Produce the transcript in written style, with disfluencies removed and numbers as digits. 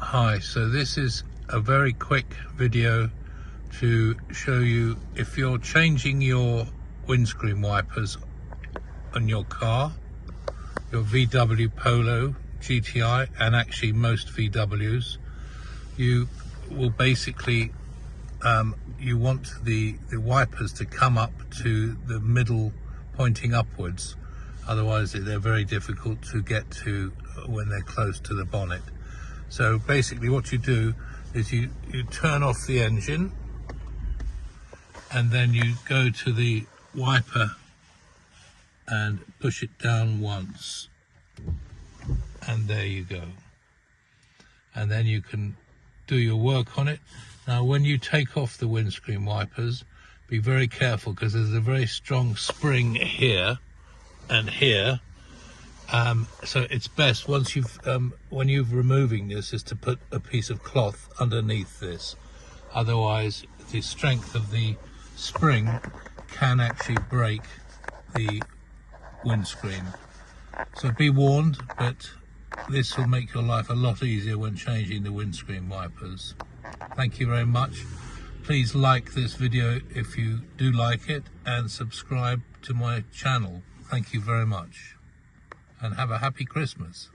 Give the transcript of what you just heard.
Hi, so this is a very quick video to show you if you're changing your windscreen wipers on your car, your VW Polo GTI, and actually most VWs, you will basically you want the wipers to come up to the middle, pointing upwards. Otherwise they're very difficult to get to when they're close to the bonnet. So basically what you do is you turn off the engine, and then you go to the wiper and push it down once, and there you go. And then you can do your work on it. Now when you take off the windscreen wipers, be very careful, because there's a very strong spring here and here. So it's best once when you're removing this is to put a piece of cloth underneath this. Otherwise the strength of the spring can actually break the windscreen. So be warned, but this will make your life a lot easier when changing the windscreen wipers. Thank you very much. Please like this video if you do like it, and subscribe to my channel. Thank you very much, and have a happy Christmas.